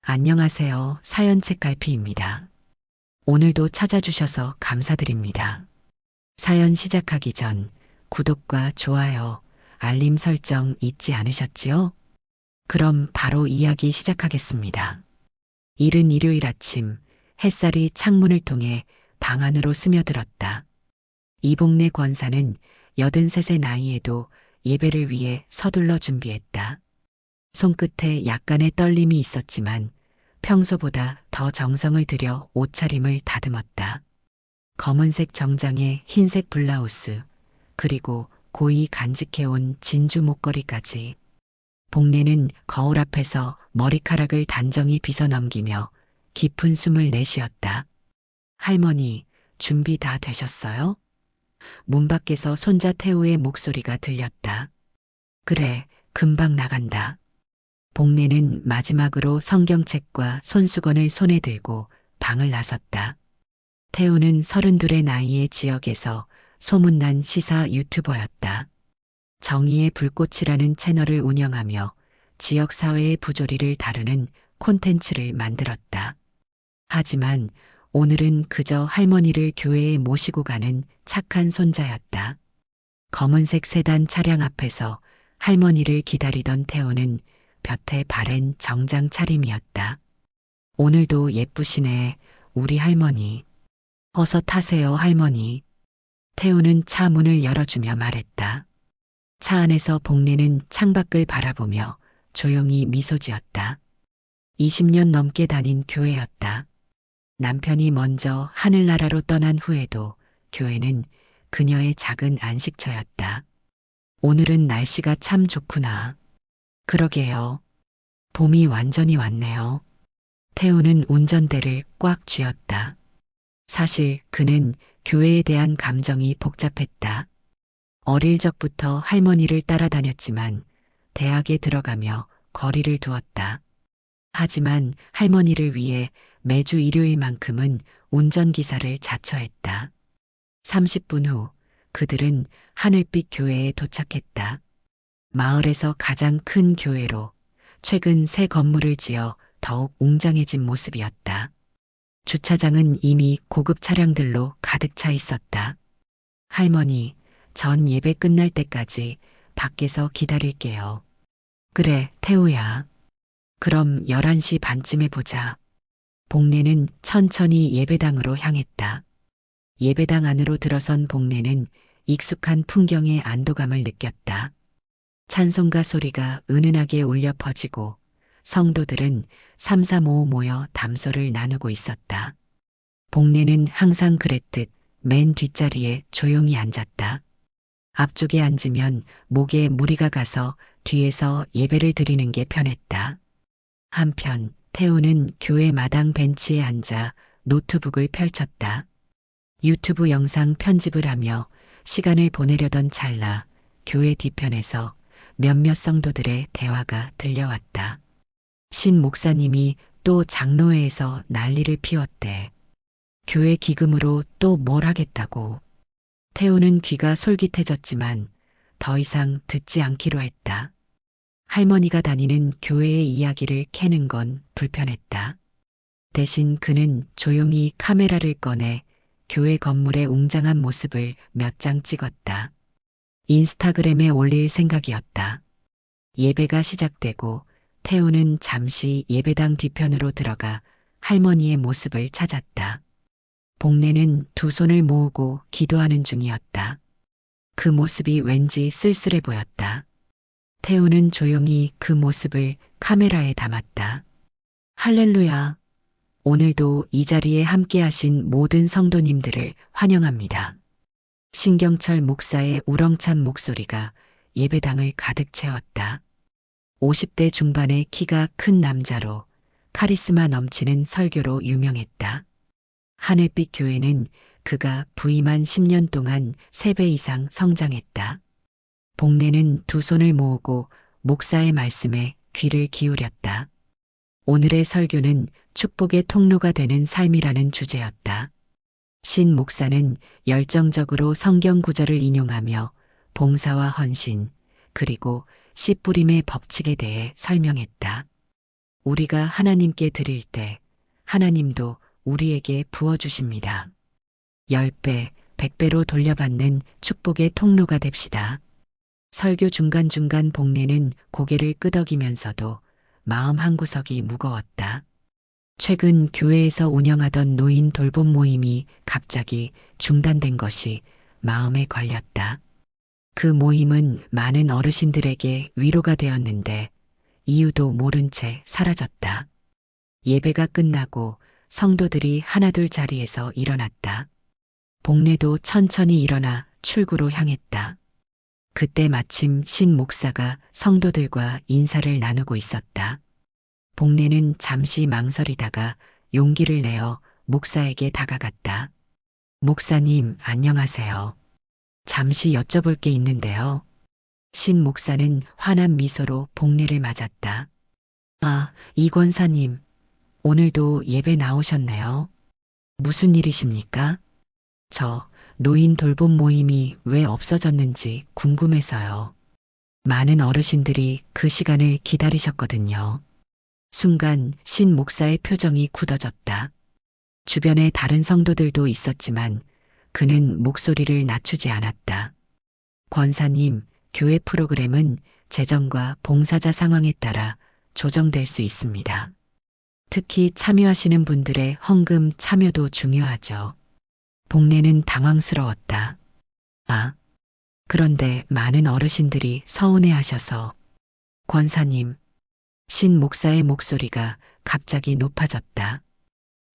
안녕하세요. 사연책 갈피입니다. 오늘도 찾아주셔서 감사드립니다. 사연 시작하기 전 구독과 좋아요, 알림 설정 잊지 않으셨지요? 그럼 바로 이야기 시작하겠습니다. 이른 일요일 아침 햇살이 창문을 통해 방 안으로 스며들었다. 이복래 권사는 83의 나이에도 예배를 위해 서둘러 준비했다. 손끝에 약간의 떨림이 있었지만 평소보다 더 정성을 들여 옷차림을 다듬었다. 검은색 정장에 흰색 블라우스, 그리고 고이 간직해온 진주 목걸이까지. 복례는 거울 앞에서 머리카락을 단정히 빗어넘기며 깊은 숨을 내쉬었다. 할머니, 준비 다 되셨어요? 문 밖에서 손자 태우의 목소리가 들렸다. 그래, 금방 나간다. 복례는 마지막으로 성경책과 손수건을 손에 들고 방을 나섰다. 태우는 32의 나이의 지역에서 소문난 시사 유튜버였다. 정의의 불꽃이라는 채널을 운영하며 지역 사회의 부조리를 다루는 콘텐츠를 만들었다. 하지만 오늘은 그저 할머니를 교회에 모시고 가는 착한 손자였다. 검은색 세단 차량 앞에서 할머니를 기다리던 태우는 볕에 바랜 정장 차림이었다. 오늘도 예쁘시네, 우리 할머니. 어서 타세요, 할머니. 태우는 차 문을 열어주며 말했다. 차 안에서 복례는 창밖을 바라보며 조용히 미소 지었다. 20년 넘게 다닌 교회였다. 남편이 먼저 하늘나라로 떠난 후에도 교회는 그녀의 작은 안식처였다. 오늘은 날씨가 참 좋구나. 그러게요. 봄이 완전히 왔네요. 태우는 운전대를 꽉 쥐었다. 사실 그는 교회에 대한 감정이 복잡했다. 어릴 적부터 할머니를 따라다녔지만 대학에 들어가며 거리를 두었다. 하지만 할머니를 위해 매주 일요일만큼은 운전기사를 자처했다. 30분 후 그들은 하늘빛 교회에 도착했다. 마을에서 가장 큰 교회로 최근 새 건물을 지어 더욱 웅장해진 모습이었다. 주차장은 이미 고급 차량들로 가득 차 있었다. 할머니, 전 예배 끝날 때까지 밖에서 기다릴게요. 그래, 태우야. 그럼 11시 반쯤에 보자. 복례는 천천히 예배당으로 향했다. 예배당 안으로 들어선 복례는 익숙한 풍경의 안도감을 느꼈다. 찬송가 소리가 은은하게 울려 퍼지고 성도들은 삼삼오오 모여 담소를 나누고 있었다. 복례는 항상 그랬듯 맨 뒷자리에 조용히 앉았다. 앞쪽에 앉으면 목에 무리가 가서 뒤에서 예배를 드리는 게 편했다. 한편 태우는 교회 마당 벤치에 앉아 노트북을 펼쳤다. 유튜브 영상 편집을 하며 시간을 보내려던 찰나 교회 뒤편에서 몇몇 성도들의 대화가 들려왔다. 신 목사님이 또 장로회에서 난리를 피웠대. 교회 기금으로 또 뭘 하겠다고. 태우는 귀가 솔깃해졌지만 더 이상 듣지 않기로 했다. 할머니가 다니는 교회의 이야기를 캐는 건 불편했다. 대신 그는 조용히 카메라를 꺼내 교회 건물의 웅장한 모습을 몇 장 찍었다. 인스타그램에 올릴 생각이었다. 예배가 시작되고 태우는 잠시 예배당 뒤편으로 들어가 할머니의 모습을 찾았다. 복례는 두 손을 모으고 기도하는 중이었다. 그 모습이 왠지 쓸쓸해 보였다. 태우는 조용히 그 모습을 카메라에 담았다. 할렐루야. 오늘도 이 자리에 함께하신 모든 성도님들을 환영합니다. 신경철 목사의 우렁찬 목소리가 예배당을 가득 채웠다. 50대 중반의 키가 큰 남자로 카리스마 넘치는 설교로 유명했다. 하늘빛 교회는 그가 부임한 10년 동안 3배 이상 성장했다. 복례는 두 손을 모으고 목사의 말씀에 귀를 기울였다. 오늘의 설교는 축복의 통로가 되는 삶이라는 주제였다. 신 목사는 열정적으로 성경 구절을 인용하며 봉사와 헌신, 그리고 씨 뿌림의 법칙에 대해 설명했다. 우리가 하나님께 드릴 때 하나님도 우리에게 부어주십니다. 10배, 100배로 돌려받는 축복의 통로가 됩시다. 설교 중간중간 복내는 고개를 끄덕이면서도 마음 한구석이 무거웠다. 최근 교회에서 운영하던 노인 돌봄 모임이 갑자기 중단된 것이 마음에 걸렸다. 그 모임은 많은 어르신들에게 위로가 되었는데 이유도 모른 채 사라졌다. 예배가 끝나고 성도들이 하나둘 자리에서 일어났다. 복례도 천천히 일어나 출구로 향했다. 그때 마침 신 목사가 성도들과 인사를 나누고 있었다. 복례는 잠시 망설이다가 용기를 내어 목사에게 다가갔다. 목사님, 안녕하세요. 잠시 여쭤볼 게 있는데요. 신 목사는 환한 미소로 복례를 맞았다. 아, 이 권사님, 오늘도 예배 나오셨네요. 무슨 일이십니까? 저 노인 돌봄 모임이 왜 없어졌는지 궁금해서요. 많은 어르신들이 그 시간을 기다리셨거든요. 순간 신 목사의 표정이 굳어졌다. 주변에 다른 성도들도 있었지만 그는 목소리를 낮추지 않았다. 권사님, 교회 프로그램은 재정과 봉사자 상황에 따라 조정될 수 있습니다. 특히 참여하시는 분들의 헌금 참여도 중요하죠. 복례는 당황스러웠다. 아, 그런데 많은 어르신들이 서운해 하셔서. 권사님, 신 목사의 목소리가 갑자기 높아졌다.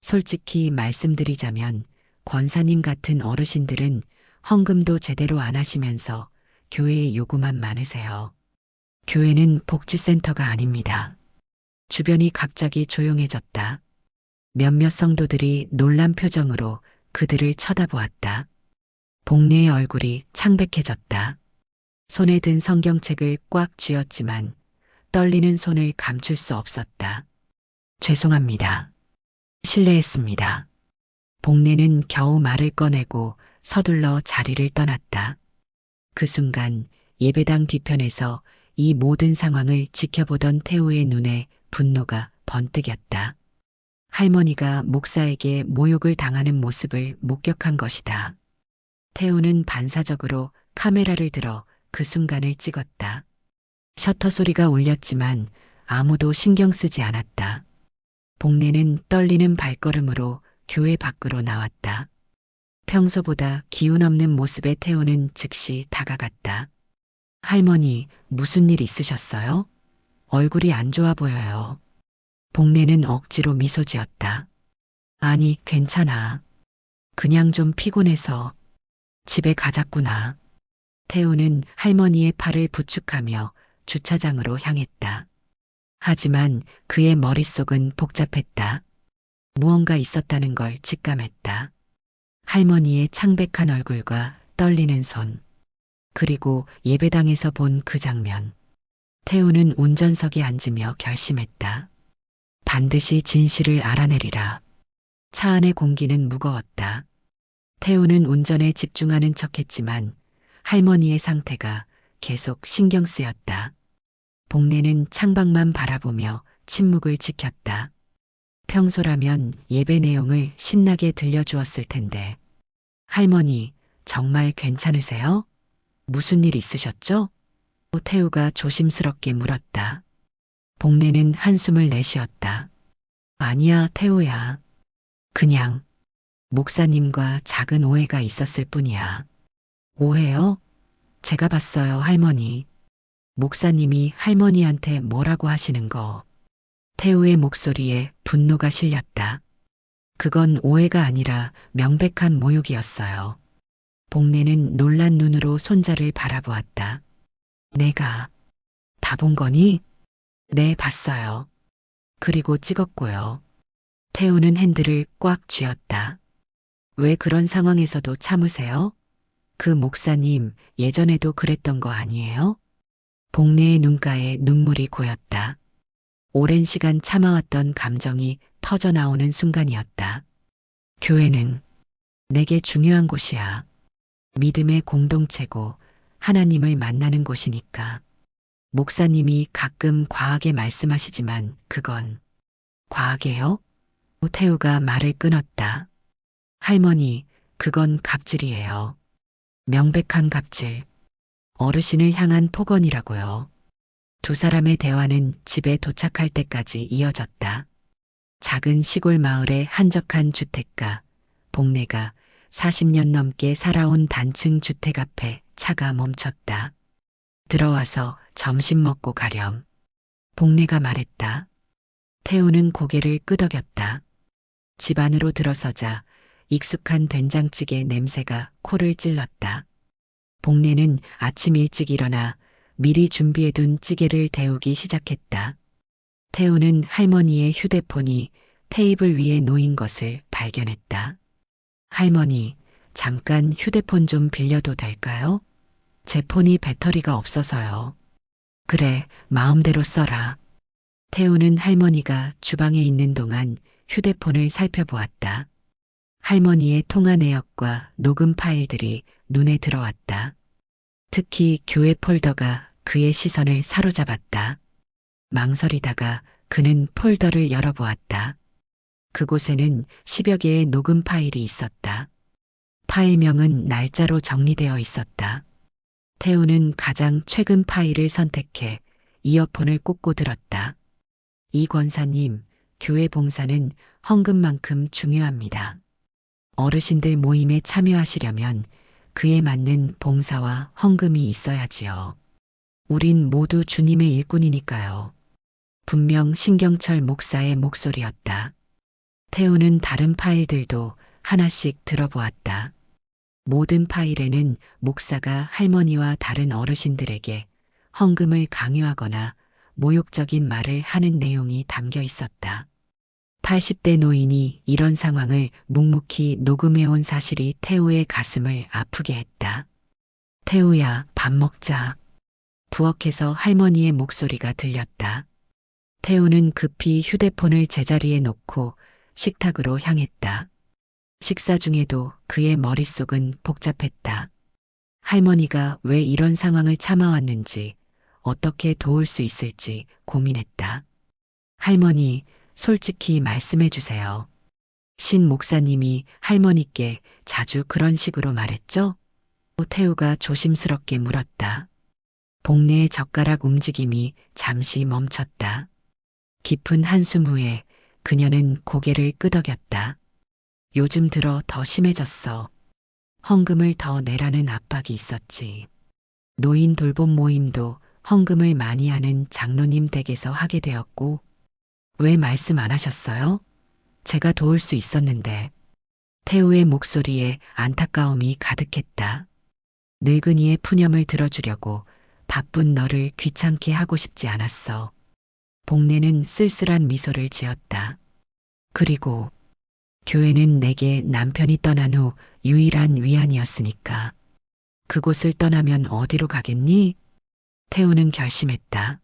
솔직히 말씀드리자면 권사님 같은 어르신들은 헌금도 제대로 안 하시면서 교회에 요구만 많으세요. 교회는 복지센터가 아닙니다. 주변이 갑자기 조용해졌다. 몇몇 성도들이 놀란 표정으로 그들을 쳐다보았다. 복례의 얼굴이 창백해졌다. 손에 든 성경책을 꽉 쥐었지만 떨리는 손을 감출 수 없었다. 죄송합니다. 실례했습니다. 복례는 겨우 말을 꺼내고 서둘러 자리를 떠났다. 그 순간 예배당 뒤편에서 이 모든 상황을 지켜보던 태우의 눈에 분노가 번뜩였다. 할머니가 목사에게 모욕을 당하는 모습을 목격한 것이다. 태우는 반사적으로 카메라를 들어 그 순간을 찍었다. 셔터 소리가 울렸지만 아무도 신경 쓰지 않았다. 복례는 떨리는 발걸음으로 교회 밖으로 나왔다. 평소보다 기운 없는 모습의 태우는 즉시 다가갔다. 할머니, 무슨 일 있으셨어요? 얼굴이 안 좋아 보여요. 복례는 억지로 미소 지었다. 아니, 괜찮아. 그냥 좀 피곤해서 집에 가자꾸나. 태우는 할머니의 팔을 부축하며 주차장으로 향했다. 하지만 그의 머릿속은 복잡했다. 무언가 있었다는 걸 직감했다. 할머니의 창백한 얼굴과 떨리는 손, 그리고 예배당에서 본 그 장면. 태우는 운전석에 앉으며 결심했다. 반드시 진실을 알아내리라. 차 안의 공기는 무거웠다. 태우는 운전에 집중하는 척했지만 할머니의 상태가 계속 신경 쓰였다. 복례는 창밖만 바라보며 침묵을 지켰다. 평소라면 예배 내용을 신나게 들려주었을 텐데. 할머니, 정말 괜찮으세요? 무슨 일 있으셨죠? 태우가 조심스럽게 물었다. 복례는 한숨을 내쉬었다. 아니야, 태우야. 그냥 목사님과 작은 오해가 있었을 뿐이야. 오해요? 제가 봤어요, 할머니. 목사님이 할머니한테 뭐라고 하시는 거. 태우의 목소리에 분노가 실렸다. 그건 오해가 아니라 명백한 모욕이었어요. 복례는 놀란 눈으로 손자를 바라보았다. 내가 다 본 거니? 네, 봤어요. 그리고 찍었고요. 태우는 핸들을 꽉 쥐었다. 왜 그런 상황에서도 참으세요? 그 목사님 예전에도 그랬던 거 아니에요? 복례의 눈가에 눈물이 고였다. 오랜 시간 참아왔던 감정이 터져 나오는 순간이었다. 교회는 내게 중요한 곳이야. 믿음의 공동체고 하나님을 만나는 곳이니까. 목사님이 가끔 과하게 말씀하시지만 그건 과하게요? 태우가 말을 끊었다. 할머니, 그건 갑질이에요. 명백한 갑질. 어르신을 향한 폭언이라고요. 두 사람의 대화는 집에 도착할 때까지 이어졌다. 작은 시골 마을의 한적한 주택가, 복내가 40년 넘게 살아온 단층 주택 앞에 차가 멈췄다. 들어와서 점심 먹고 가렴. 복내가 말했다. 태우는 고개를 끄덕였다. 집 안으로 들어서자 익숙한 된장찌개 냄새가 코를 찔렀다. 복내는 아침 일찍 일어나 미리 준비해둔 찌개를 데우기 시작했다. 태우는 할머니의 휴대폰이 테이블 위에 놓인 것을 발견했다. 할머니, 잠깐 휴대폰 좀 빌려도 될까요? 제 폰이 배터리가 없어서요. 그래, 마음대로 써라. 태우는 할머니가 주방에 있는 동안 휴대폰을 살펴보았다. 할머니의 통화 내역과 녹음 파일들이 눈에 들어왔다. 특히 교회 폴더가 그의 시선을 사로잡았다. 망설이다가 그는 폴더를 열어보았다. 그곳에는 10여 개의 녹음 파일이 있었다. 파일명은 날짜로 정리되어 있었다. 태우는 가장 최근 파일을 선택해 이어폰을 꽂고 들었다. 이 권사님, 교회 봉사는 헌금만큼 중요합니다. 어르신들 모임에 참여하시려면 그에 맞는 봉사와 헌금이 있어야지요. 우린 모두 주님의 일꾼이니까요. 분명 신경철 목사의 목소리였다. 태우는 다른 파일들도 하나씩 들어보았다. 모든 파일에는 목사가 할머니와 다른 어르신들에게 헌금을 강요하거나 모욕적인 말을 하는 내용이 담겨 있었다. 80대 노인이 이런 상황을 묵묵히 녹음해온 사실이 태우의 가슴을 아프게 했다. 태우야, 밥 먹자. 부엌에서 할머니의 목소리가 들렸다. 태우는 급히 휴대폰을 제자리에 놓고 식탁으로 향했다. 식사 중에도 그의 머릿속은 복잡했다. 할머니가 왜 이런 상황을 참아왔는지, 어떻게 도울 수 있을지 고민했다. 할머니, 솔직히 말씀해 주세요. 신 목사님이 할머니께 자주 그런 식으로 말했죠? 태우가 조심스럽게 물었다. 복내의 젓가락 움직임이 잠시 멈췄다. 깊은 한숨 후에 그녀는 고개를 끄덕였다. 요즘 들어 더 심해졌어. 헌금을 더 내라는 압박이 있었지. 노인 돌봄 모임도 헌금을 많이 하는 장로님 댁에서 하게 되었고, 왜 말씀 안 하셨어요? 제가 도울 수 있었는데. 태우의 목소리에 안타까움이 가득했다. 늙은이의 푸념을 들어주려고 바쁜 너를 귀찮게 하고 싶지 않았어. 복내는 쓸쓸한 미소를 지었다. 그리고 교회는 내게 남편이 떠난 후 유일한 위안이었으니까. 그곳을 떠나면 어디로 가겠니? 태우는 결심했다.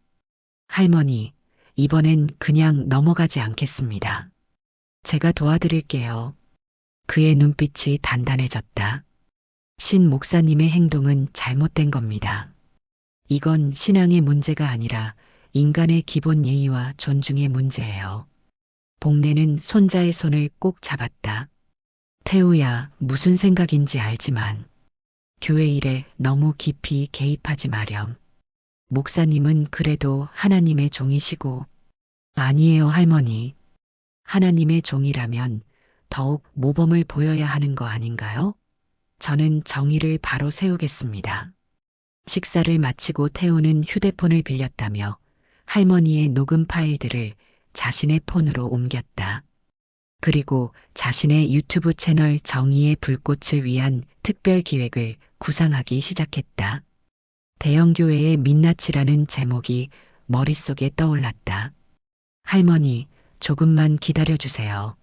할머니, 이번엔 그냥 넘어가지 않겠습니다. 제가 도와드릴게요. 그의 눈빛이 단단해졌다. 신 목사님의 행동은 잘못된 겁니다. 이건 신앙의 문제가 아니라 인간의 기본 예의와 존중의 문제예요. 복내는 손자의 손을 꼭 잡았다. 태우야, 무슨 생각인지 알지만 교회 일에 너무 깊이 개입하지 마렴. 목사님은 그래도 하나님의 종이시고. 아니에요, 할머니. 하나님의 종이라면 더욱 모범을 보여야 하는 거 아닌가요? 저는 정의를 바로 세우겠습니다. 식사를 마치고 태우는 휴대폰을 빌렸다며 할머니의 녹음 파일들을 자신의 폰으로 옮겼다. 그리고 자신의 유튜브 채널 정의의 불꽃을 위한 특별 기획을 구상하기 시작했다. 대형교회의 민낯이라는 제목이 머릿속에 떠올랐다. 할머니, 조금만 기다려주세요.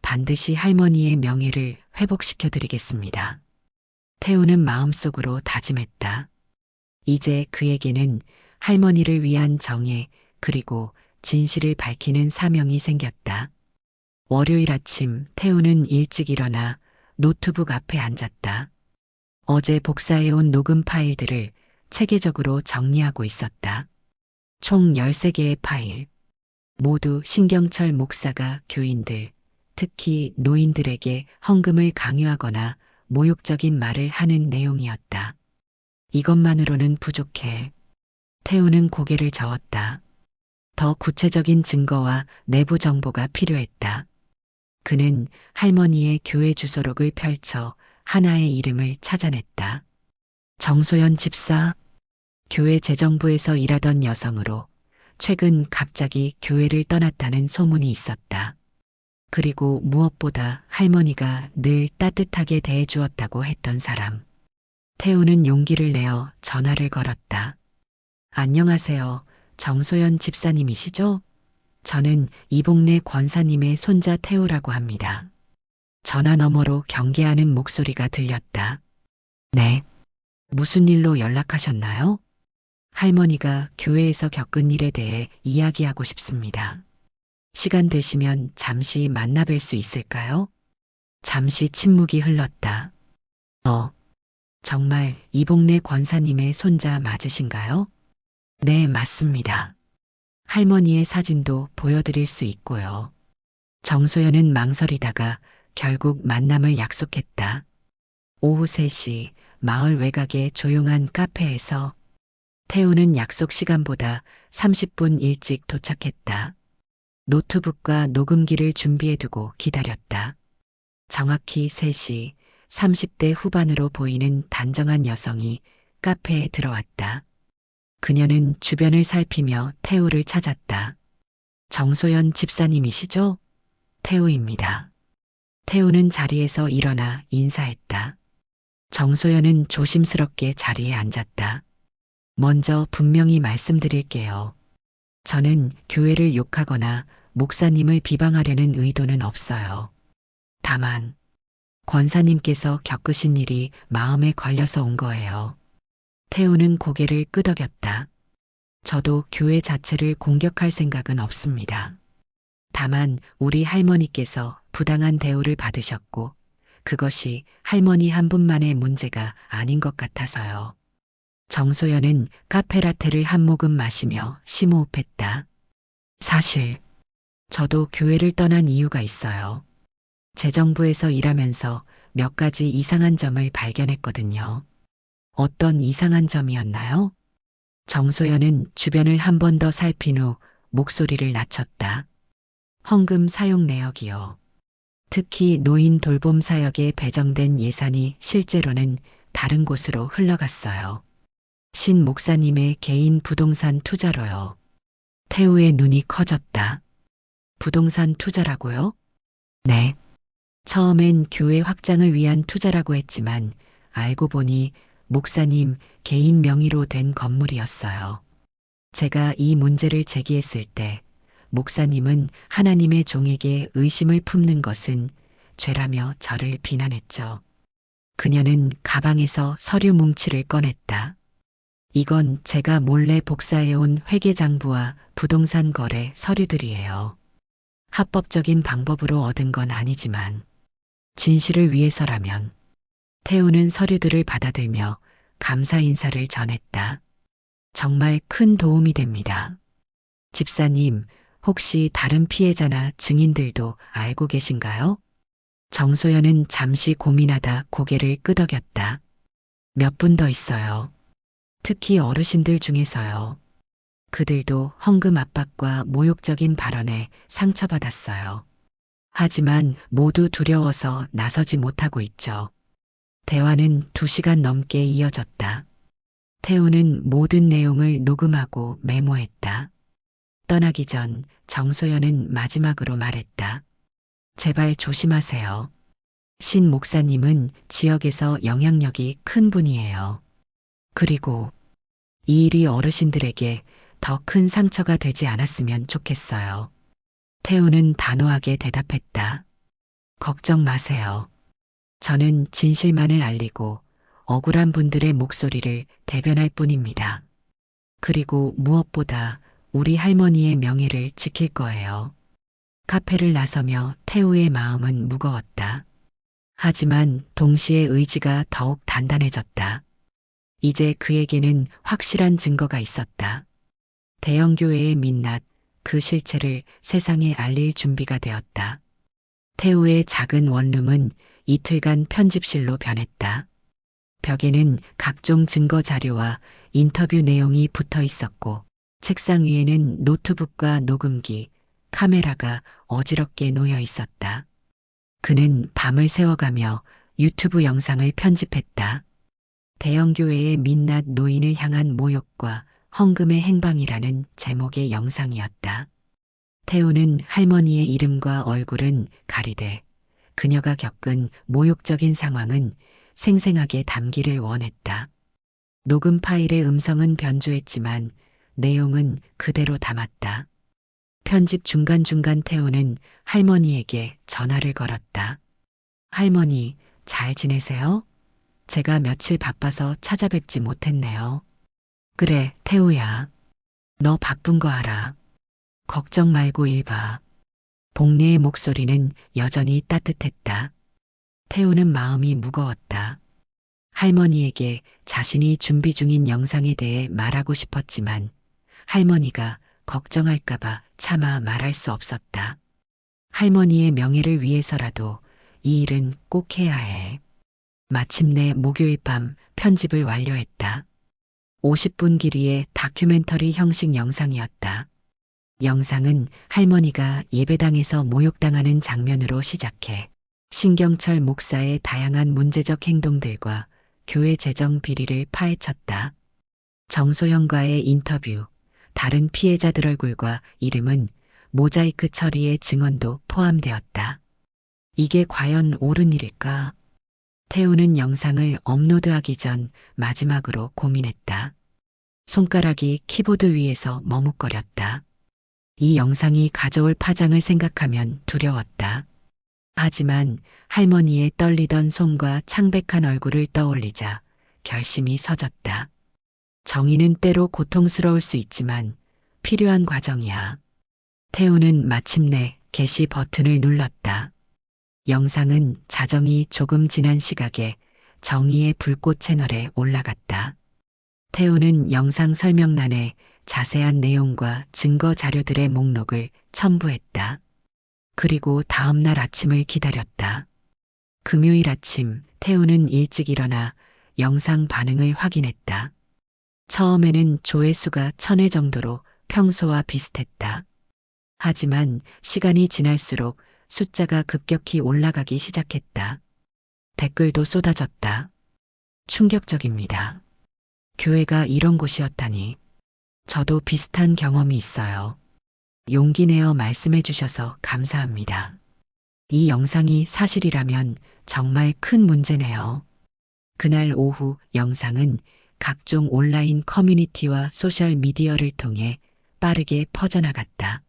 반드시 할머니의 명예를 회복시켜 드리겠습니다. 태우는 마음속으로 다짐했다. 이제 그에게는 할머니를 위한 정예 그리고 진실을 밝히는 사명이 생겼다. 월요일 아침 태우는 일찍 일어나 노트북 앞에 앉았다. 어제 복사해온 녹음 파일들을 체계적으로 정리하고 있었다. 총 13개의 파일. 모두 신경철 목사가 교인들, 특히 노인들에게 헌금을 강요하거나 모욕적인 말을 하는 내용이었다. 이것만으로는 부족해. 태우는 고개를 저었다. 더 구체적인 증거와 내부 정보가 필요했다. 그는 할머니의 교회 주소록을 펼쳐 하나의 이름을 찾아냈다. 정소연 집사, 교회 재정부에서 일하던 여성으로 최근 갑자기 교회를 떠났다는 소문이 있었다. 그리고 무엇보다 할머니가 늘 따뜻하게 대해주었다고 했던 사람. 태우는 용기를 내어 전화를 걸었다. 안녕하세요. 정소연 집사님이시죠? 저는 이복래 권사님의 손자 태우라고 합니다. 전화 너머로 경계하는 목소리가 들렸다. 네. 무슨 일로 연락하셨나요? 할머니가 교회에서 겪은 일에 대해 이야기하고 싶습니다. 시간 되시면 잠시 만나 뵐 수 있을까요? 잠시 침묵이 흘렀다. 정말 이복래 권사님의 손자 맞으신가요? 네, 맞습니다. 할머니의 사진도 보여드릴 수 있고요. 정소연은 망설이다가 결국 만남을 약속했다. 오후 3시 마을 외곽의 조용한 카페에서 태우는 약속 시간보다 30분 일찍 도착했다. 노트북과 녹음기를 준비해두고 기다렸다. 정확히 3시 30대 후반으로 보이는 단정한 여성이 카페에 들어왔다. 그녀는 주변을 살피며 태우를 찾았다. 정소연 집사님이시죠? 태우입니다. 태우는 자리에서 일어나 인사했다. 정소연은 조심스럽게 자리에 앉았다. 먼저 분명히 말씀드릴게요. 저는 교회를 욕하거나 목사님을 비방하려는 의도는 없어요. 다만 권사님께서 겪으신 일이 마음에 걸려서 온 거예요. 태우는 고개를 끄덕였다. 저도 교회 자체를 공격할 생각은 없습니다. 다만 우리 할머니께서 부당한 대우를 받으셨고 그것이 할머니 한 분만의 문제가 아닌 것 같아서요. 정소연은 카페라테를 한 모금 마시며 심호흡했다. 사실 저도 교회를 떠난 이유가 있어요. 재정부에서 일하면서 몇 가지 이상한 점을 발견했거든요. 어떤 이상한 점이었나요? 정소연은 주변을 한 번 더 살핀 후 목소리를 낮췄다. 헌금 사용 내역이요. 특히 노인 돌봄 사역에 배정된 예산이 실제로는 다른 곳으로 흘러갔어요. 신 목사님의 개인 부동산 투자로요. 태우의 눈이 커졌다. 부동산 투자라고요? 네. 처음엔 교회 확장을 위한 투자라고 했지만 알고 보니 목사님 개인 명의로 된 건물이었어요. 제가 이 문제를 제기했을 때 목사님은 하나님의 종에게 의심을 품는 것은 죄라며 저를 비난했죠. 그녀는 가방에서 서류 뭉치를 꺼냈다. 이건 제가 몰래 복사해온 회계장부와 부동산 거래 서류들이에요. 합법적인 방법으로 얻은 건 아니지만 진실을 위해서라면. 태우는 서류들을 받아들며 감사 인사를 전했다. 정말 큰 도움이 됩니다. 집사님, 혹시 다른 피해자나 증인들도 알고 계신가요? 정소연은 잠시 고민하다 고개를 끄덕였다. 몇 분 더 있어요. 특히 어르신들 중에서요. 그들도 헌금 압박과 모욕적인 발언에 상처받았어요. 하지만 모두 두려워서 나서지 못하고 있죠. 대화는 2시간 넘게 이어졌다. 태우는 모든 내용을 녹음하고 메모했다. 떠나기 전 정소연은 마지막으로 말했다. 제발 조심하세요. 신 목사님은 지역에서 영향력이 큰 분이에요. 그리고 이 일이 어르신들에게 더 큰 상처가 되지 않았으면 좋겠어요. 태우는 단호하게 대답했다. 걱정 마세요. 저는 진실만을 알리고 억울한 분들의 목소리를 대변할 뿐입니다. 그리고 무엇보다 우리 할머니의 명예를 지킬 거예요. 카페를 나서며 태우의 마음은 무거웠다. 하지만 동시에 의지가 더욱 단단해졌다. 이제 그에게는 확실한 증거가 있었다. 대형교회의 민낯, 그 실체를 세상에 알릴 준비가 되었다. 태우의 작은 원룸은 이틀간 편집실로 변했다. 벽에는 각종 증거 자료와 인터뷰 내용이 붙어 있었고, 책상 위에는 노트북과 녹음기, 카메라가 어지럽게 놓여 있었다. 그는 밤을 새워가며 유튜브 영상을 편집했다. 대형교회의 민낯 노인을 향한 모욕과 헌금의 행방이라는 제목의 영상이었다. 태우는 할머니의 이름과 얼굴은 가리되 그녀가 겪은 모욕적인 상황은 생생하게 담기를 원했다. 녹음 파일의 음성은 변조했지만 내용은 그대로 담았다. 편집 중간중간 태우는 할머니에게 전화를 걸었다. 할머니, 잘 지내세요? 제가 며칠 바빠서 찾아뵙지 못했네요. 그래, 태우야. 너 바쁜 거 알아. 걱정 말고 일 봐. 복례의 목소리는 여전히 따뜻했다. 태우는 마음이 무거웠다. 할머니에게 자신이 준비 중인 영상에 대해 말하고 싶었지만 할머니가 걱정할까봐 차마 말할 수 없었다. 할머니의 명예를 위해서라도 이 일은 꼭 해야 해. 마침내 목요일 밤 편집을 완료했다. 50분 길이의 다큐멘터리 형식 영상이었다. 영상은 할머니가 예배당에서 모욕당하는 장면으로 시작해 신경철 목사의 다양한 문제적 행동들과 교회 재정 비리를 파헤쳤다. 정소영과의 인터뷰, 다른 피해자들 얼굴과 이름은 모자이크 처리의 증언도 포함되었다. 이게 과연 옳은 일일까? 태우는 영상을 업로드하기 전 마지막으로 고민했다. 손가락이 키보드 위에서 머뭇거렸다. 이 영상이 가져올 파장을 생각하면 두려웠다. 하지만 할머니의 떨리던 손과 창백한 얼굴을 떠올리자 결심이 서졌다. 정의는 때로 고통스러울 수 있지만 필요한 과정이야. 태우는 마침내 게시 버튼을 눌렀다. 영상은 자정이 조금 지난 시각에 정의의 불꽃 채널에 올라갔다. 태우는 영상 설명란에 자세한 내용과 증거 자료들의 목록을 첨부했다. 그리고 다음 날 아침을 기다렸다. 금요일 아침 태우는 일찍 일어나 영상 반응을 확인했다. 처음에는 조회수가 1000회 정도로 평소와 비슷했다. 하지만 시간이 지날수록 숫자가 급격히 올라가기 시작했다. 댓글도 쏟아졌다. 충격적입니다. 교회가 이런 곳이었다니. 저도 비슷한 경험이 있어요. 용기 내어 말씀해 주셔서 감사합니다. 이 영상이 사실이라면 정말 큰 문제네요. 그날 오후 영상은 각종 온라인 커뮤니티와 소셜 미디어를 통해 빠르게 퍼져나갔다.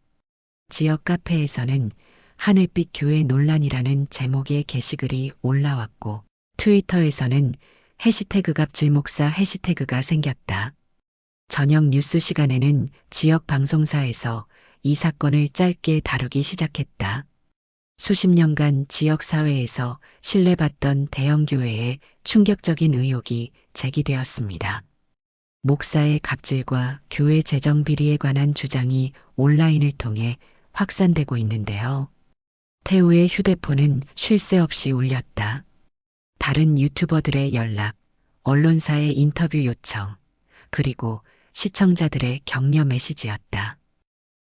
지역 카페에서는 하늘빛 교회 논란이라는 제목의 게시글이 올라왔고 트위터에서는 해시태그 갑질 목사 해시태그가 생겼다. 저녁 뉴스 시간에는 지역 방송사에서 이 사건을 짧게 다루기 시작했다. 수십 년간 지역 사회에서 신뢰받던 대형 교회에 충격적인 의혹이 제기되었습니다. 목사의 갑질과 교회 재정 비리에 관한 주장이 온라인을 통해 확산되고 있는데요. 태우의 휴대폰은 쉴 새 없이 울렸다. 다른 유튜버들의 연락, 언론사의 인터뷰 요청, 그리고 시청자들의 격려 메시지였다.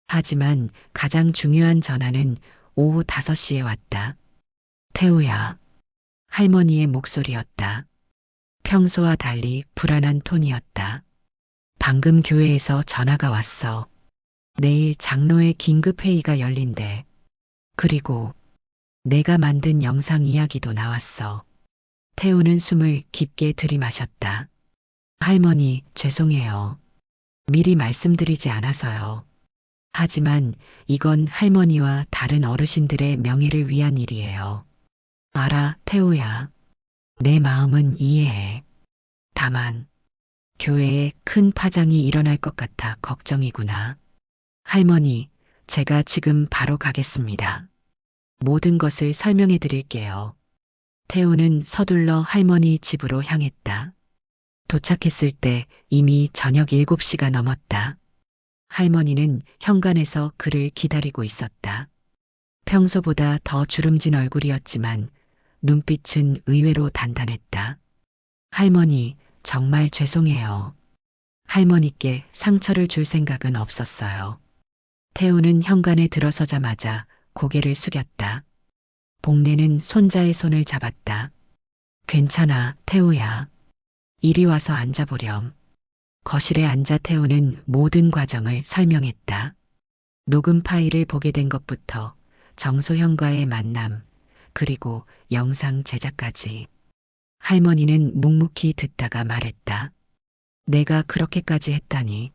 하지만 가장 중요한 전화는 오후 5시에 왔다. 태우야. 할머니의 목소리였다. 평소와 달리 불안한 톤이었다. 방금 교회에서 전화가 왔어. 내일 장로의 긴급회의가 열린대. 그리고 내가 만든 영상 이야기도 나왔어. 태우는 숨을 깊게 들이마셨다. 할머니, 죄송해요. 미리 말씀드리지 않아서요. 하지만 이건 할머니와 다른 어르신들의 명예를 위한 일이에요. 알아, 태우야. 내 마음은 이해해. 다만, 교회에 큰 파장이 일어날 것 같아 걱정이구나. 할머니, 제가 지금 바로 가겠습니다. 모든 것을 설명해 드릴게요. 태우는 서둘러 할머니 집으로 향했다. 도착했을 때 이미 저녁 7시가 넘었다. 할머니는 현관에서 그를 기다리고 있었다. 평소보다 더 주름진 얼굴이었지만 눈빛은 의외로 단단했다. 할머니, 정말 죄송해요. 할머니께 상처를 줄 생각은 없었어요. 태우는 현관에 들어서자마자 고개를 숙였다. 복례는 손자의 손을 잡았다. 괜찮아, 태우야. 이리 와서 앉아보렴. 거실에 앉아 태우는 모든 과정을 설명했다. 녹음 파일을 보게 된 것부터 정소현과의 만남, 그리고 영상 제작까지. 할머니는 묵묵히 듣다가 말했다. 내가 그렇게까지 했다니.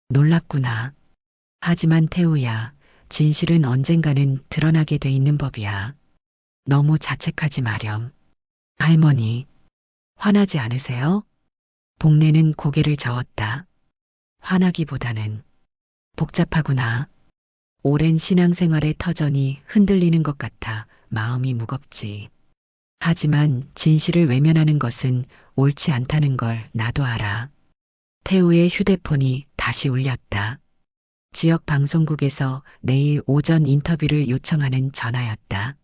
놀랍구나. 하지만 태우야, 진실은 언젠가는 드러나게 돼 있는 법이야. 너무 자책하지 마렴. 할머니, 화나지 않으세요? 복례는 고개를 저었다. 화나기보다는 복잡하구나. 오랜 신앙생활의 터전이 흔들리는 것 같아 마음이 무겁지. 하지만 진실을 외면하는 것은 옳지 않다는 걸 나도 알아. 태우의 휴대폰이 다시 울렸다. 지역 방송국에서 내일 오전 인터뷰를 요청하는 전화였다.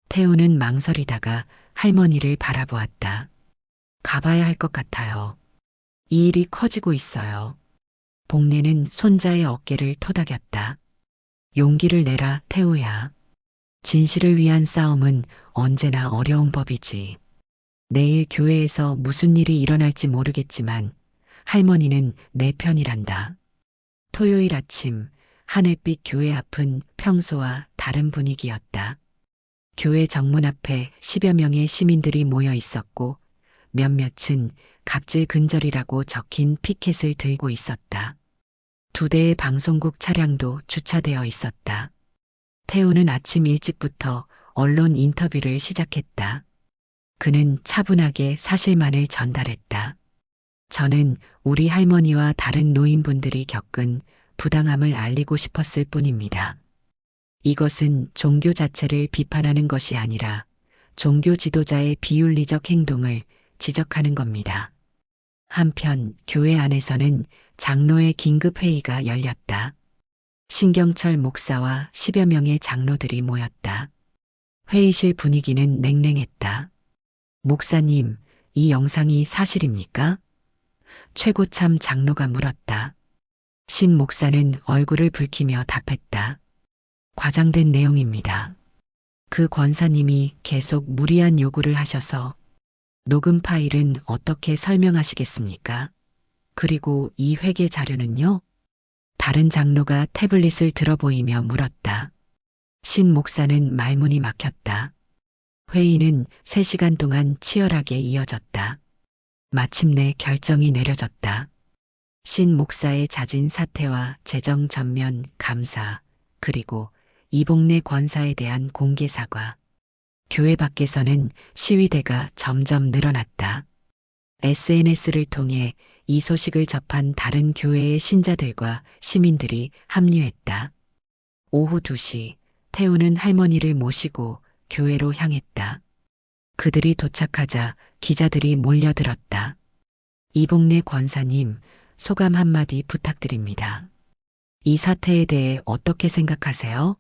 태우는 망설이다가 할머니를 바라보았다. 가봐야 할 것 같아요. 이 일이 커지고 있어요. 복례는 손자의 어깨를 토닥였다. 용기를 내라, 태우야. 진실을 위한 싸움은 언제나 어려운 법이지. 내일 교회에서 무슨 일이 일어날지 모르겠지만 할머니는 내 편이란다. 토요일 아침 하늘빛 교회 앞은 평소와 다른 분위기였다. 교회 정문 앞에 10여 명의 시민들이 모여 있었고 몇몇은 갑질 근절이라고 적힌 피켓을 들고 있었다. 2대의 방송국 차량도 주차되어 있었다. 태우는 아침 일찍부터 언론 인터뷰를 시작했다. 그는 차분하게 사실만을 전달했다. 저는 우리 할머니와 다른 노인분들이 겪은 부당함을 알리고 싶었을 뿐입니다. 이것은 종교 자체를 비판하는 것이 아니라 종교 지도자의 비윤리적 행동을 지적하는 겁니다. 한편 교회 안에서는 장로의 긴급회의가 열렸다. 신경철 목사와 10여 명의 장로들이 모였다. 회의실 분위기는 냉랭했다. 목사님, 이 영상이 사실입니까? 최고참 장로가 물었다. 신 목사는 얼굴을 붉히며 답했다. 과장된 내용입니다. 그 권사님이 계속 무리한 요구를 하셔서 녹음 파일은 어떻게 설명하시겠습니까? 그리고 이 회계 자료는요? 다른 장로가 태블릿을 들어보이며 물었다. 신 목사는 말문이 막혔다. 회의는 3시간 동안 치열하게 이어졌다. 마침내 결정이 내려졌다. 신 목사의 잦은 사퇴와 재정 전면 감사, 그리고 이복례 권사에 대한 공개 사과. 교회 밖에서는 시위대가 점점 늘어났다. SNS를 통해 이 소식을 접한 다른 교회의 신자들과 시민들이 합류했다. 오후 2시, 태우는 할머니를 모시고 교회로 향했다. 그들이 도착하자 기자들이 몰려들었다. 이복례 권사님, 소감 한마디 부탁드립니다. 이 사태에 대해 어떻게 생각하세요?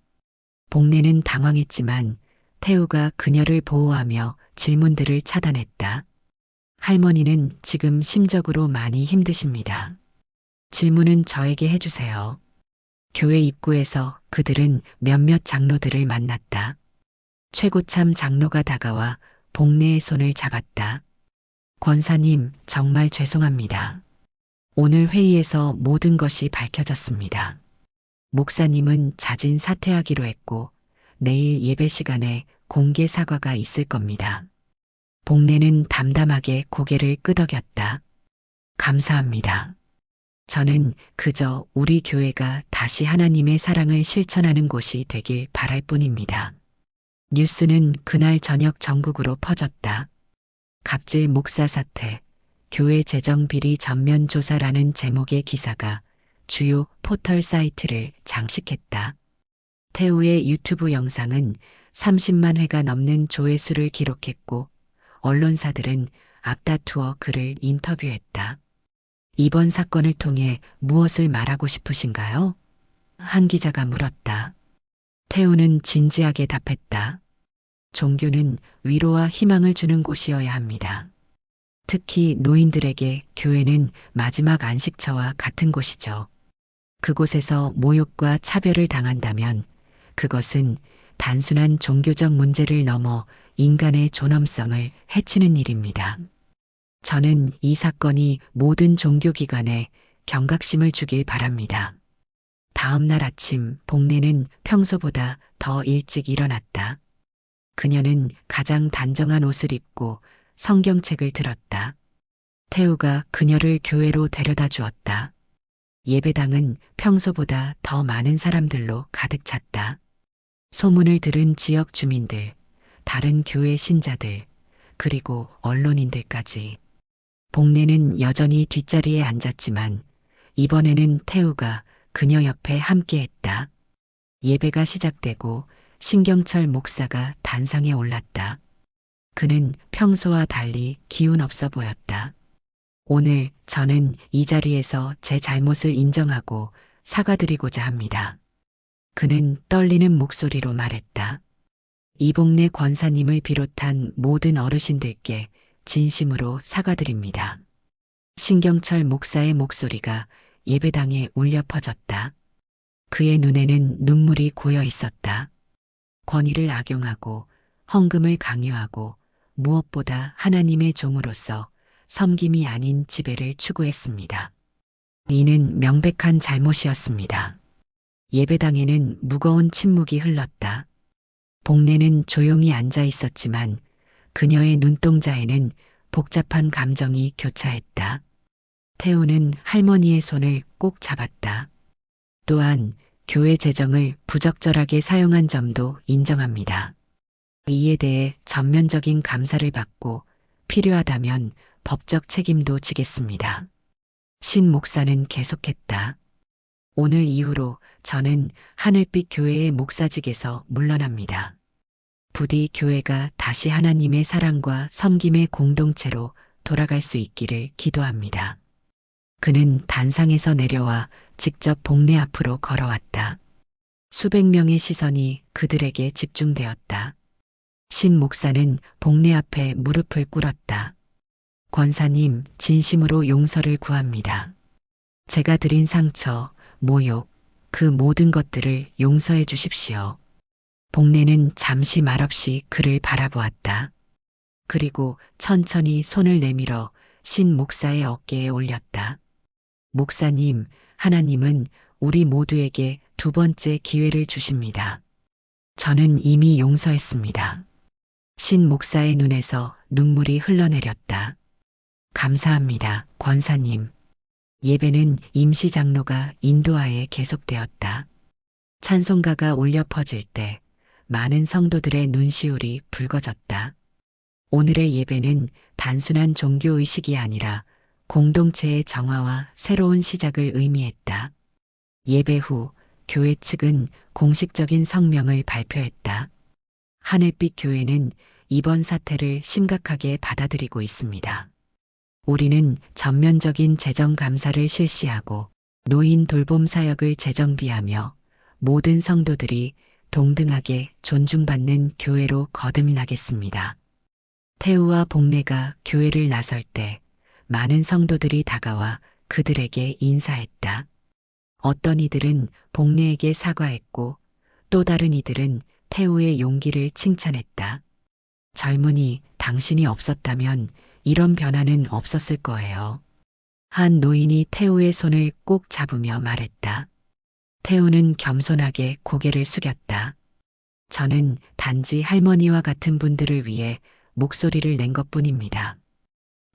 복례는 당황했지만 태우가 그녀를 보호하며 질문들을 차단했다. 할머니는 지금 심적으로 많이 힘드십니다. 질문은 저에게 해주세요. 교회 입구에서 그들은 몇몇 장로들을 만났다. 최고참 장로가 다가와 복례의 손을 잡았다. 권사님, 정말 죄송합니다. 오늘 회의에서 모든 것이 밝혀졌습니다. 목사님은 자진 사퇴하기로 했고 내일 예배 시간에 공개 사과가 있을 겁니다. 복례는 담담하게 고개를 끄덕였다. 감사합니다. 저는 그저 우리 교회가 다시 하나님의 사랑을 실천하는 곳이 되길 바랄 뿐입니다. 뉴스는 그날 저녁 전국으로 퍼졌다. 갑질 목사 사태, 교회 재정 비리 전면 조사라는 제목의 기사가 주요 포털 사이트를 장식했다. 태우의 유튜브 영상은 30만 회가 넘는 조회수를 기록했고 언론사들은 앞다투어 그를 인터뷰했다. 이번 사건을 통해 무엇을 말하고 싶으신가요? 한 기자가 물었다. 태우는 진지하게 답했다. 종교는 위로와 희망을 주는 곳이어야 합니다. 특히 노인들에게 교회는 마지막 안식처와 같은 곳이죠. 그곳에서 모욕과 차별을 당한다면 그것은 단순한 종교적 문제를 넘어 인간의 존엄성을 해치는 일입니다. 저는 이 사건이 모든 종교기관에 경각심을 주길 바랍니다. 다음 날 아침 복례는 평소보다 더 일찍 일어났다. 그녀는 가장 단정한 옷을 입고 성경책을 들었다. 태우가 그녀를 교회로 데려다 주었다. 예배당은 평소보다 더 많은 사람들로 가득 찼다. 소문을 들은 지역 주민들, 다른 교회 신자들, 그리고 언론인들까지. 복례는 여전히 뒷자리에 앉았지만 이번에는 태우가 그녀 옆에 함께했다. 예배가 시작되고 신경철 목사가 단상에 올랐다. 그는 평소와 달리 기운 없어 보였다. 오늘 저는 이 자리에서 제 잘못을 인정하고 사과드리고자 합니다. 그는 떨리는 목소리로 말했다. 이복래 권사님을 비롯한 모든 어르신들께 진심으로 사과드립니다. 신경철 목사의 목소리가 예배당에 울려 퍼졌다. 그의 눈에는 눈물이 고여 있었다. 권위를 악용하고 헌금을 강요하고 무엇보다 하나님의 종으로서 섬김이 아닌 지배를 추구했습니다. 이는 명백한 잘못이었습니다. 예배당에는 무거운 침묵이 흘렀다. 복례는 조용히 앉아 있었지만 그녀의 눈동자에는 복잡한 감정이 교차했다. 태우는 할머니의 손을 꼭 잡았다. 또한 교회 재정을 부적절하게 사용한 점도 인정합니다. 이에 대해 전면적인 감사를 받고 필요하다면 법적 책임도 지겠습니다. 신 목사는 계속했다. 오늘 이후로 저는 하늘빛 교회의 목사직에서 물러납니다. 부디 교회가 다시 하나님의 사랑과 섬김의 공동체로 돌아갈 수 있기를 기도합니다. 그는 단상에서 내려와 직접 복례 앞으로 걸어왔다. 수백 명의 시선이 그들에게 집중되었다. 신 목사는 복례 앞에 무릎을 꿇었다. 권사님, 진심으로 용서를 구합니다. 제가 드린 상처, 모욕, 그 모든 것들을 용서해 주십시오. 복례는 잠시 말없이 그를 바라보았다. 그리고 천천히 손을 내밀어 신 목사의 어깨에 올렸다. 목사님, 하나님은 우리 모두에게 두 번째 기회를 주십니다. 저는 이미 용서했습니다. 신 목사의 눈에서 눈물이 흘러내렸다. 감사합니다, 권사님. 예배는 임시 장로가 인도하에 계속되었다. 찬송가가 울려 퍼질 때 많은 성도들의 눈시울이 붉어졌다. 오늘의 예배는 단순한 종교의식이 아니라 공동체의 정화와 새로운 시작을 의미했다. 예배 후 교회 측은 공식적인 성명을 발표했다. 하늘빛 교회는 이번 사태를 심각하게 받아들이고 있습니다. 우리는 전면적인 재정 감사를 실시하고 노인 돌봄 사역을 재정비하며 모든 성도들이 동등하게 존중받는 교회로 거듭나겠습니다. 태우와 복례가 교회를 나설 때 많은 성도들이 다가와 그들에게 인사했다. 어떤 이들은 복례에게 사과했고 또 다른 이들은 태우의 용기를 칭찬했다. 젊은이, 당신이 없었다면 이런 변화는 없었을 거예요. 한 노인이 태우의 손을 꼭 잡으며 말했다. 태우는 겸손하게 고개를 숙였다. 저는 단지 할머니와 같은 분들을 위해 목소리를 낸 것뿐입니다.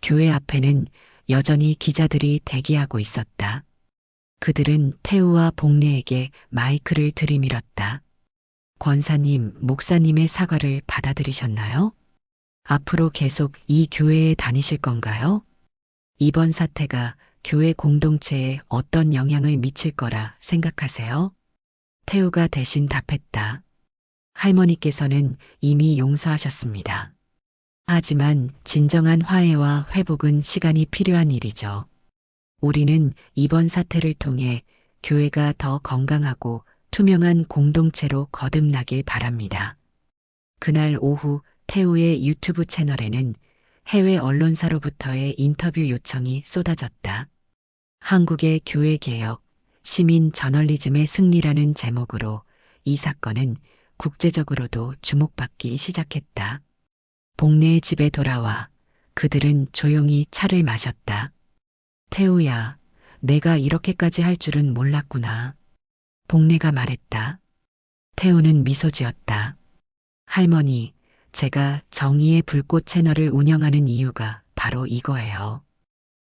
교회 앞에는 여전히 기자들이 대기하고 있었다. 그들은 태우와 복례에게 마이크를 들이밀었다. 권사님, 목사님의 사과를 받아들이셨나요? 앞으로 계속 이 교회에 다니실 건가요? 이번 사태가 교회 공동체에 어떤 영향을 미칠 거라 생각하세요? 태우가 대신 답했다. 할머니께서는 이미 용서하셨습니다. 하지만 진정한 화해와 회복은 시간이 필요한 일이죠. 우리는 이번 사태를 통해 교회가 더 건강하고 투명한 공동체로 거듭나길 바랍니다. 그날 오후 태우의 유튜브 채널에는 해외 언론사로부터의 인터뷰 요청이 쏟아졌다. 한국의 교회 개혁, 시민 저널리즘의 승리라는 제목으로 이 사건은 국제적으로도 주목받기 시작했다. 복내의 집에 돌아와 그들은 조용히 차를 마셨다. 태우야, 내가 이렇게까지 할 줄은 몰랐구나. 복내가 말했다. 태우는 미소 지었다. 할머니, 제가 정의의 불꽃 채널을 운영하는 이유가 바로 이거예요.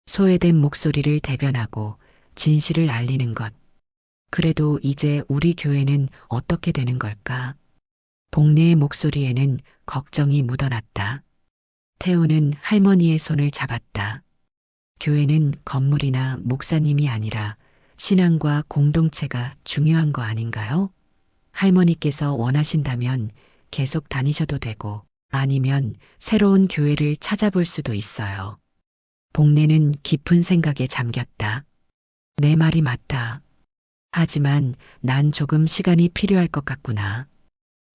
소외된 목소리를 대변하고 진실을 알리는 것. 그래도 이제 우리 교회는 어떻게 되는 걸까? 복내의 목소리에는 걱정이 묻어났다. 태우는 할머니의 손을 잡았다. 교회는 건물이나 목사님이 아니라 신앙과 공동체가 중요한 거 아닌가요? 할머니께서 원하신다면 계속 다니셔도 되고 아니면 새로운 교회를 찾아볼 수도 있어요. 복내는 깊은 생각에 잠겼다. 내 말이 맞다. 하지만 난 조금 시간이 필요할 것 같구나.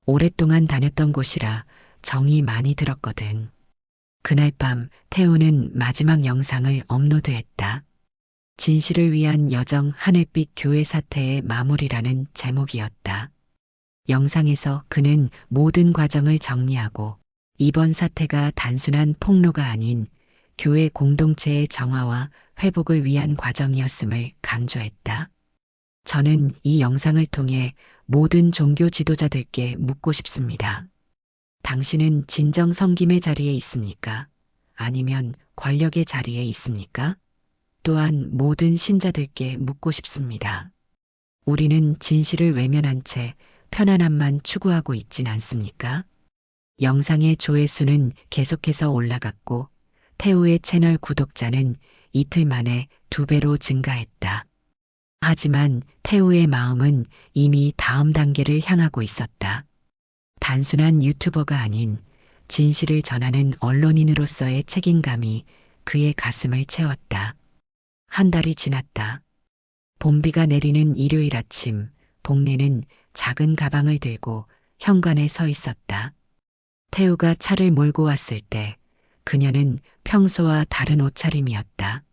오랫동안 다녔던 곳이라 정이 많이 들었거든. 그날 밤 태우는 마지막 영상을 업로드했다. 진실을 위한 여정 하늘빛 교회 사태의 마무리라는 제목이었다. 영상에서 그는 모든 과정을 정리하고 이번 사태가 단순한 폭로가 아닌 교회 공동체의 정화와 회복을 위한 과정이었음을 강조했다. 저는 이 영상을 통해 모든 종교 지도자들께 묻고 싶습니다. 당신은 진정 섬김의 자리에 있습니까? 아니면 권력의 자리에 있습니까? 또한 모든 신자들께 묻고 싶습니다. 우리는 진실을 외면한 채 편안함만 추구하고 있진 않습니까? 영상의 조회수는 계속해서 올라갔고 태우의 채널 구독자는 이틀 만에 2배로 증가했다. 하지만 태우의 마음은 이미 다음 단계를 향하고 있었다. 단순한 유튜버가 아닌 진실을 전하는 언론인으로서의 책임감이 그의 가슴을 채웠다. 한 달이 지났다. 봄비가 내리는 일요일 아침, 복내는 작은 가방을 들고 현관에 서 있었다. 태우가 차를 몰고 왔을 때 그녀는 평소와 다른 옷차림이었다.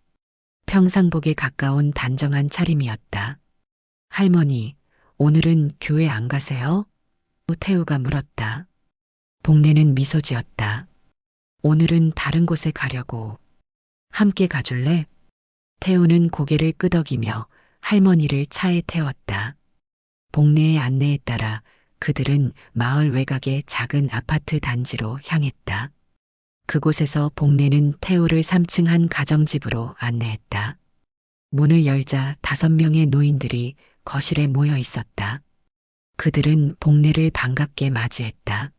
평상복에 가까운 단정한 차림이었다. 할머니, 오늘은 교회 안 가세요? 태우가 물었다. 복내는 미소 지었다. 오늘은 다른 곳에 가려고. 함께 가줄래? 태우는 고개를 끄덕이며 할머니를 차에 태웠다. 복내의 안내에 따라 그들은 마을 외곽의 작은 아파트 단지로 향했다. 그곳에서 복내는 태우를 3층 한 가정집으로 안내했다. 문을 열자 5명의 노인들이 거실에 모여 있었다. 그들은 복내를 반갑게 맞이했다.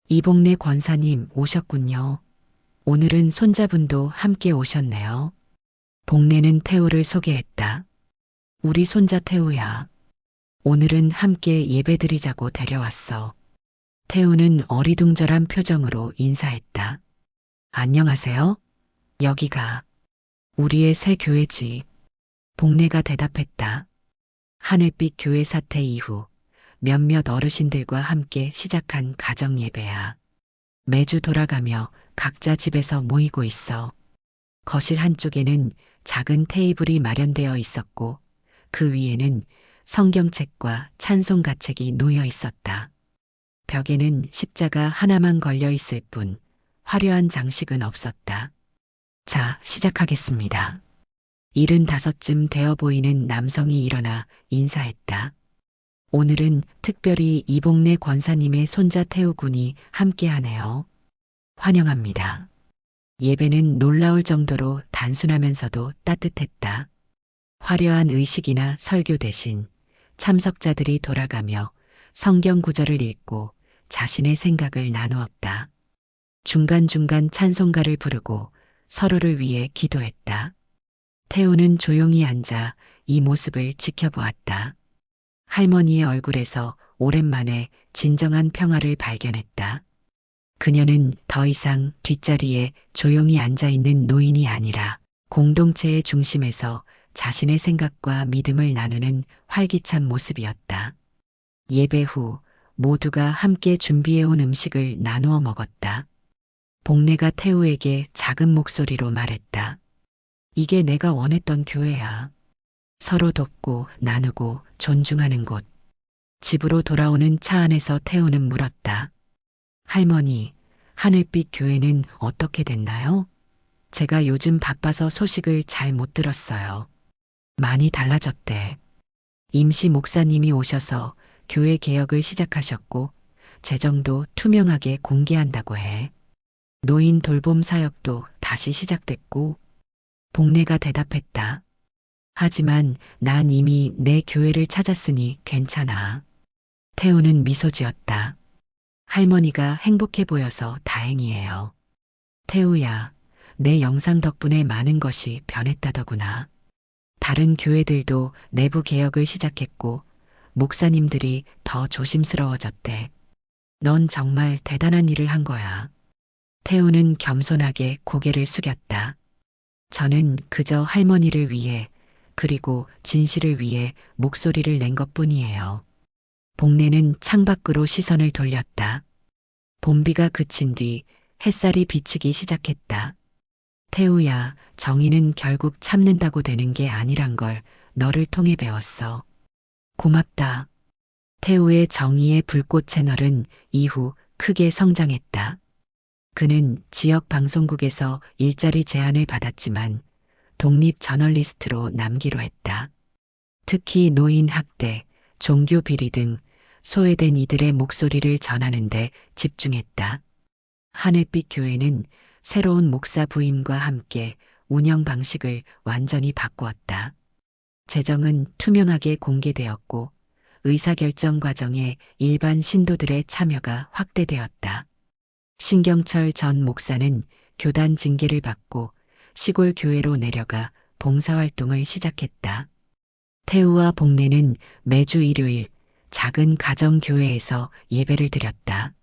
이복내 권사님 오셨군요. 오늘은 손자분도 함께 오셨네요. 복내는 태우를 소개했다. 우리 손자 태우야. 오늘은 함께 예배드리자고 데려왔어. 태우는 어리둥절한 표정으로 인사했다. 안녕하세요. 여기가 우리의 새 교회지. 복내가 대답했다. 하늘빛 교회 사태 이후 몇몇 어르신들과 함께 시작한 가정 예배야. 매주 돌아가며 각자 집에서 모이고 있어. 거실 한쪽에는 작은 테이블이 마련되어 있었고 그 위에는 성경책과 찬송 가책이 놓여 있었다. 벽에는 십자가 하나만 걸려 있을 뿐 화려한 장식은 없었다. 자, 시작하겠습니다. 75쯤 되어 보이는 남성이 일어나 인사했다. 오늘은 특별히 이복내 권사님의 손자 태우 군이 함께하네요. 환영합니다. 예배는 놀라울 정도로 단순하면서도 따뜻했다. 화려한 의식이나 설교 대신 참석자들이 돌아가며 성경 구절을 읽고 자신의 생각을 나누었다. 중간중간 찬송가를 부르고 서로를 위해 기도했다. 태우는 조용히 앉아 이 모습을 지켜보았다. 할머니의 얼굴에서 오랜만에 진정한 평화를 발견했다. 그녀는 더 이상 뒷자리에 조용히 앉아 있는 노인이 아니라 공동체의 중심에서 자신의 생각과 믿음을 나누는 활기찬 모습이었다. 예배 후 모두가 함께 준비해온 음식을 나누어 먹었다. 복례가 태우에게 작은 목소리로 말했다. 이게 내가 원했던 교회야. 서로 돕고 나누고 존중하는 곳. 집으로 돌아오는 차 안에서 태우는 물었다. 할머니, 하늘빛 교회는 어떻게 됐나요? 제가 요즘 바빠서 소식을 잘 못 들었어요. 많이 달라졌대. 임시 목사님이 오셔서 교회 개혁을 시작하셨고, 재정도 투명하게 공개한다고 해. 노인 돌봄 사역도 다시 시작됐고, 복례가 대답했다. 하지만 난 이미 내 교회를 찾았으니 괜찮아. 태우는 미소 지었다. 할머니가 행복해 보여서 다행이에요. 태우야, 내 영상 덕분에 많은 것이 변했다더구나. 다른 교회들도 내부 개혁을 시작했고, 목사님들이 더 조심스러워졌대. 넌 정말 대단한 일을 한 거야. 태우는 겸손하게 고개를 숙였다. 저는 그저 할머니를 위해, 그리고 진실을 위해 목소리를 낸 것뿐이에요. 복례는 창밖으로 시선을 돌렸다. 봄비가 그친 뒤 햇살이 비치기 시작했다. 태우야, 정의는 결국 참는다고 되는 게 아니란 걸 너를 통해 배웠어. 고맙다. 태우의 정의의 불꽃 채널은 이후 크게 성장했다. 그는 지역 방송국에서 일자리 제안을 받았지만 독립 저널리스트로 남기로 했다. 특히 노인 학대, 종교 비리 등 소외된 이들의 목소리를 전하는 데 집중했다. 하늘빛 교회는 새로운 목사 부임과 함께 운영 방식을 완전히 바꾸었다. 재정은 투명하게 공개되었고 의사결정 과정에 일반 신도들의 참여가 확대되었다. 신경철 전 목사는 교단 징계를 받고 시골 교회로 내려가 봉사활동을 시작했다. 태우와 복례는 매주 일요일 작은 가정교회에서 예배를 드렸다.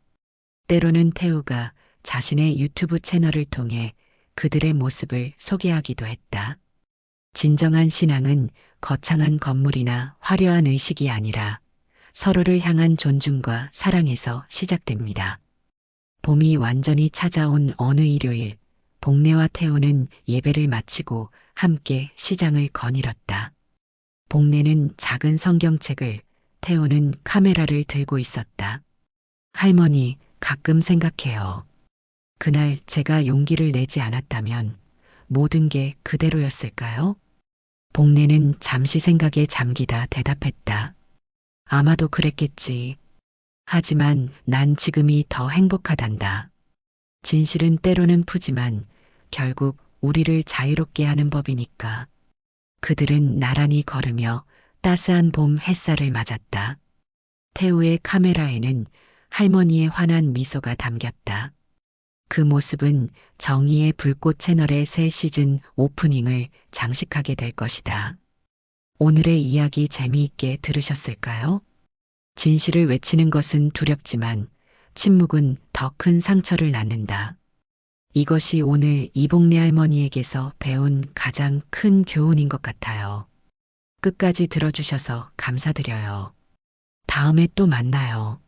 때로는 태우가 자신의 유튜브 채널을 통해 그들의 모습을 소개하기도 했다. 진정한 신앙은 거창한 건물이나 화려한 의식이 아니라 서로를 향한 존중과 사랑에서 시작됩니다. 봄이 완전히 찾아온 어느 일요일, 복례와 태우는 예배를 마치고 함께 시장을 거닐었다. 복례는 작은 성경책을, 태우는 카메라를 들고 있었다. 할머니, 가끔 생각해요. 그날 제가 용기를 내지 않았다면 모든 게 그대로였을까요? 복례는 잠시 생각에 잠기다 대답했다. 아마도 그랬겠지. 하지만 난 지금이 더 행복하단다. 진실은 때로는 푸지만 결국 우리를 자유롭게 하는 법이니까. 그들은 나란히 걸으며 따스한 봄 햇살을 맞았다. 태우의 카메라에는 할머니의 환한 미소가 담겼다. 그 모습은 정의의 불꽃 채널의 새 시즌 오프닝을 장식하게 될 것이다. 오늘의 이야기 재미있게 들으셨을까요? 진실을 외치는 것은 두렵지만 침묵은 더 큰 상처를 낳는다. 이것이 오늘 이복례 할머니에게서 배운 가장 큰 교훈인 것 같아요. 끝까지 들어주셔서 감사드려요. 다음에 또 만나요.